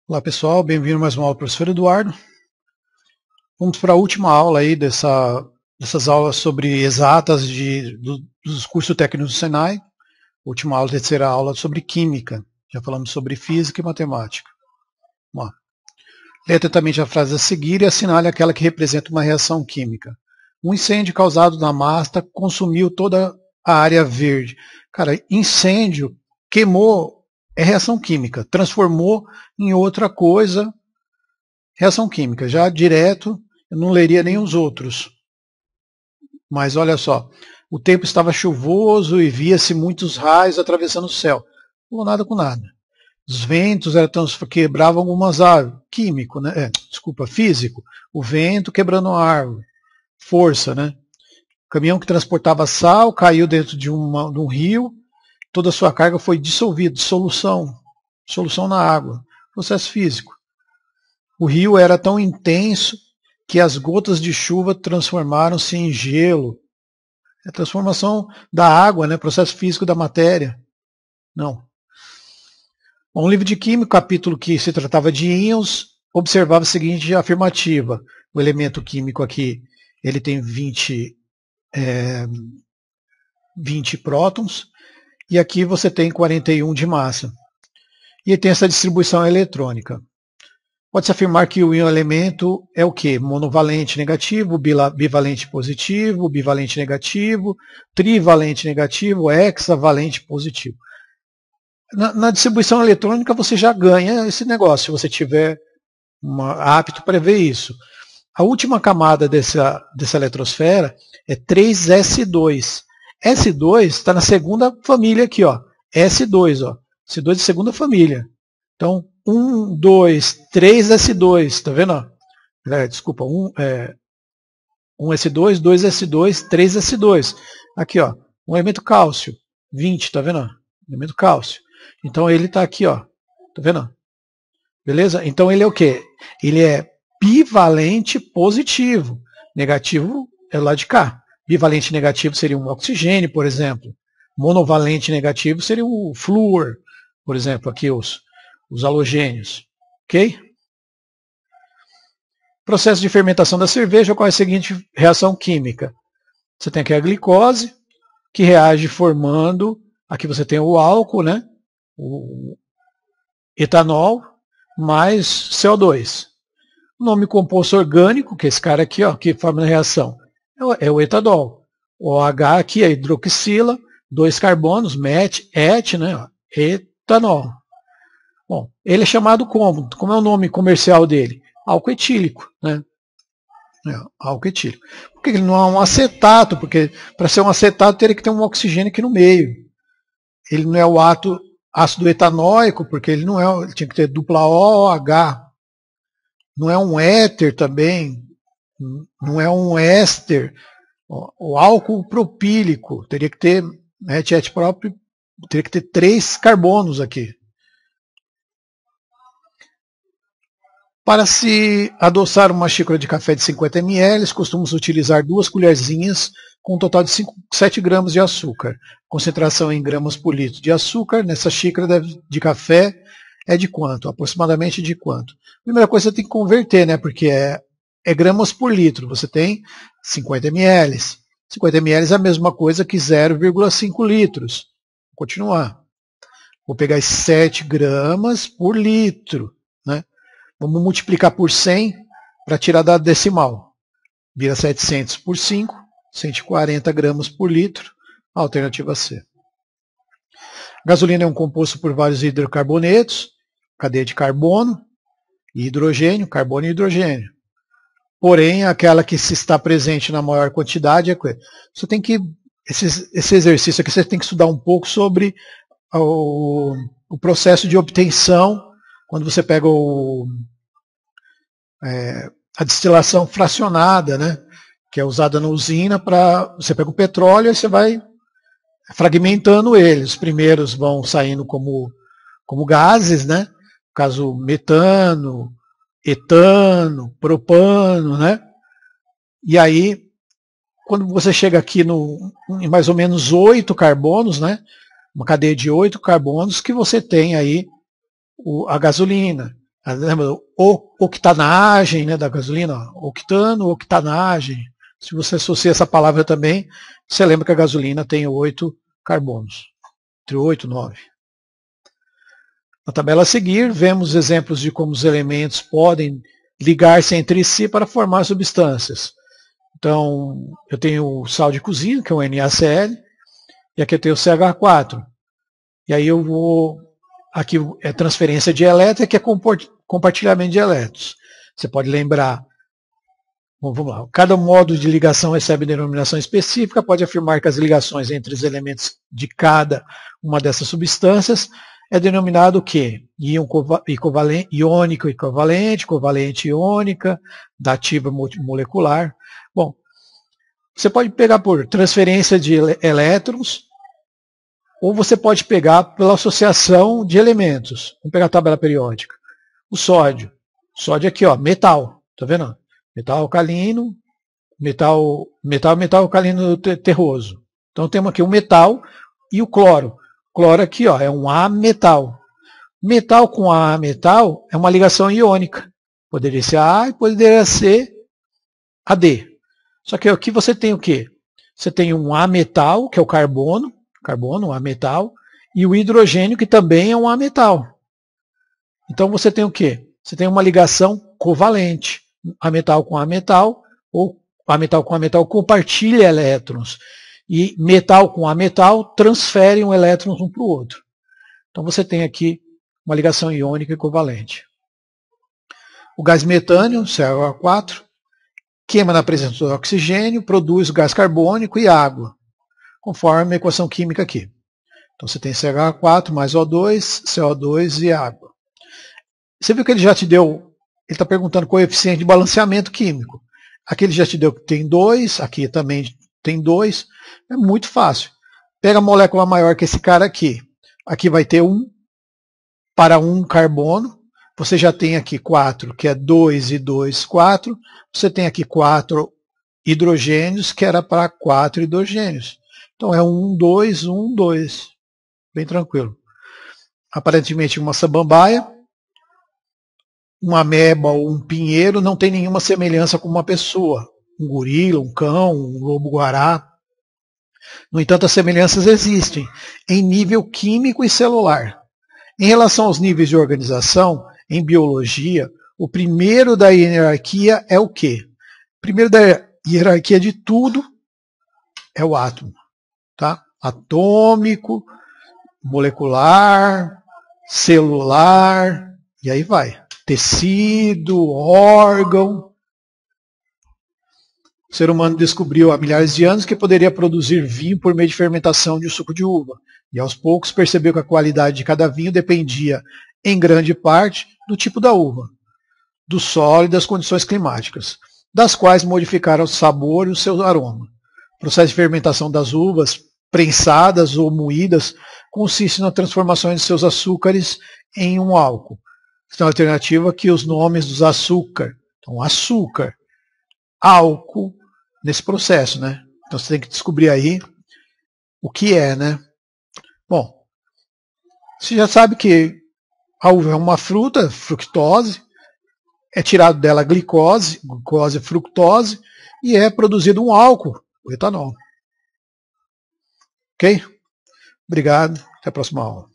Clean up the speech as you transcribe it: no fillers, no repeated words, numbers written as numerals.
Olá pessoal, bem-vindo a mais uma aula do professor Eduardo. Vamos para a última aula aí dessas aulas sobre exatas dos cursos técnicos do Senai. Última aula, terceira aula sobre química. Já falamos sobre física e matemática. Vamos lá. Leia atentamente a frase a seguir e assinale aquela que representa uma reação química. Um incêndio causado na masta consumiu toda a área verde. Cara, incêndio queimou, é reação química, transformou em outra coisa, reação química. Já direto, eu não leria nem os outros. Mas olha só, o tempo estava chuvoso e via-se muitos raios atravessando o céu. Não falou nada com nada. Os ventos quebravam algumas árvores. Químico, né? Físico. O vento quebrando a árvore. Força, né? O caminhão que transportava sal caiu dentro de um rio. Toda a sua carga foi dissolvida. Solução na água. Processo físico. O rio era tão intenso que as gotas de chuva transformaram-se em gelo. É a transformação da água, né? Processo físico da matéria. Não. Um livro de química, capítulo que se tratava de íons, observava a seguinte afirmativa. O elemento químico aqui, ele tem 20 prótons, e aqui você tem 41 de massa. E tem essa distribuição eletrônica. Pode-se afirmar que o íon elemento é o quê? Monovalente negativo, bivalente positivo, bivalente negativo, trivalente negativo, hexavalente positivo. Na distribuição eletrônica você já ganha esse negócio, se você tiver apto para ver isso. A última camada dessa eletrosfera é 3s2. S2 está na segunda família aqui, ó. S2, ó. S2 é segunda família. Então, 1, 2, 3 S2, tá vendo? Desculpa, 1 S2, 2 S2, 3 S2. Aqui, ó, um elemento cálcio, 20, tá vendo? Elemento cálcio. Então ele está aqui, ó, tá vendo? Beleza? Então ele é o quê? Ele é bivalente positivo. Negativo é lá de cá. Bivalente negativo seria um oxigênio, por exemplo. Monovalente negativo seria o flúor, por exemplo, aqui os halogênios. Ok? Processo de fermentação da cerveja ocorre a seguinte reação química. Você tem aqui a glicose, que reage formando, aqui você tem o álcool, né? O etanol, mais CO2. O nome composto orgânico, que é esse cara aqui, ó, que forma a reação, é o etanol. O OH aqui é hidroxila, 2 carbonos, et, né? Etanol. Bom, ele é chamado como? Como é o nome comercial dele? Álcool etílico, né? Álcool etílico. Por que ele não é um acetato? Porque para ser um acetato teria que ter um oxigênio aqui no meio. Ele não é o ácido etanóico, porque ele não é, ele tinha que ter dupla OH. Não é um éter também, não é um éster. O álcool propílico teria que ter, et próprio, teria que ter 3 carbonos aqui. Para se adoçar uma xícara de café de 50 ml, costumamos utilizar 2 colherzinhas com um total de 7 gramas de açúcar. Concentração em gramas por litro de açúcar nessa xícara de café é de quanto? Aproximadamente de quanto? Primeira coisa, você tem que converter, né? Porque é gramas por litro. Você tem 50 ml. 50 ml é a mesma coisa que 0,5 litros. Vou continuar. Vou pegar 7 gramas por litro, né? Vamos multiplicar por 100 para tirar da decimal. Vira 700 por 5, 140 gramas por litro. Alternativa C. Gasolina é um composto por vários hidrocarbonetos, cadeia de carbono e hidrogênio, carbono e hidrogênio. Porém, aquela que se está presente na maior quantidade é você tem que esse exercício aqui você tem que estudar um pouco sobre o processo de obtenção quando você pega a destilação fracionada, né, que é usada na usina para você pega o petróleo e você vai fragmentando ele. Os primeiros vão saindo como gases, né? No caso, metano, etano, propano, né? E aí, quando você chega aqui em mais ou menos 8 carbonos, né? Uma cadeia de 8 carbonos, que você tem aí a gasolina. Lembra octanagem, né, da gasolina? Octano, octanagem. Se você associa essa palavra também, você lembra que a gasolina tem 8 carbonos. Entre 8 e 9. Na tabela a seguir, vemos exemplos de como os elementos podem ligar-se entre si para formar substâncias. Então, eu tenho o sal de cozinha, que é o NaCl, e aqui eu tenho o CH4. E aí eu vou... Aqui é transferência de elétrons, aqui é compartilhamento de elétrons. Você pode lembrar... Bom, vamos lá. Cada modo de ligação recebe denominação específica, pode afirmar que as ligações entre os elementos de cada uma dessas substâncias é denominado o quê? Íon iônico equivalente, covalente iônica, dativa molecular. Bom, você pode pegar por transferência de elétrons, ou você pode pegar pela associação de elementos. Vamos pegar a tabela periódica. O sódio. O sódio aqui, ó, metal. Tá vendo? Metal alcalino, metal alcalino terroso. Então temos aqui o metal e o cloro. O cloro aqui, ó, é um ametal. Metal com ametal é uma ligação iônica. Poderia ser A e poderia ser AD. Só que aqui você tem o quê? Você tem um ametal, que é o carbono, um ametal, e o hidrogênio, que também é um ametal. Então você tem o quê? Você tem uma ligação covalente. Ametal com ametal, ou ametal com ametal compartilha elétrons. E metal com ametal transferem elétrons um para o outro. Então você tem aqui uma ligação iônica e covalente. O gás metânio, CH4, queima na presença do oxigênio, produz gás carbônico e água, conforme a equação química aqui. Então você tem CH4 mais O2, CO2 e água. Você viu que ele já te deu, ele está perguntando coeficiente de balanceamento químico. Aqui ele já te deu que tem 2, aqui também tem 2. É muito fácil. Pega a molécula maior que esse cara aqui. Aqui vai ter 1 para 1 carbono. Você já tem aqui 4, que é 2 e 2, 4. Você tem aqui 4 hidrogênios, que era para 4 hidrogênios. Então é 1, 2, 1, 2. Bem tranquilo. Aparentemente uma samambaia, uma ameba ou um pinheiro não tem nenhuma semelhança com uma pessoa. Um gorila, um cão, um lobo-guará. No entanto, as semelhanças existem em nível químico e celular. Em relação aos níveis de organização, em biologia, o primeiro da hierarquia é o quê? O primeiro da hierarquia de tudo é o átomo. Tá? Atômico, molecular, celular, e aí vai. Tecido, órgão. O ser humano descobriu há milhares de anos que poderia produzir vinho por meio de fermentação de suco de uva. E aos poucos percebeu que a qualidade de cada vinho dependia, em grande parte, do tipo da uva, do solo e das condições climáticas, das quais modificaram o sabor e o seu aroma. O processo de fermentação das uvas, prensadas ou moídas, consiste na transformação de seus açúcares em um álcool. Então, a alternativa aqui, os nomes dos açúcar. Então, açúcar, álcool, nesse processo, né? Então, você tem que descobrir aí o que é, né? Bom, você já sabe que a uva é uma fruta, fructose, é tirado dela glicose e fructose, e é produzido um álcool, o etanol. Ok? Obrigado, até a próxima aula.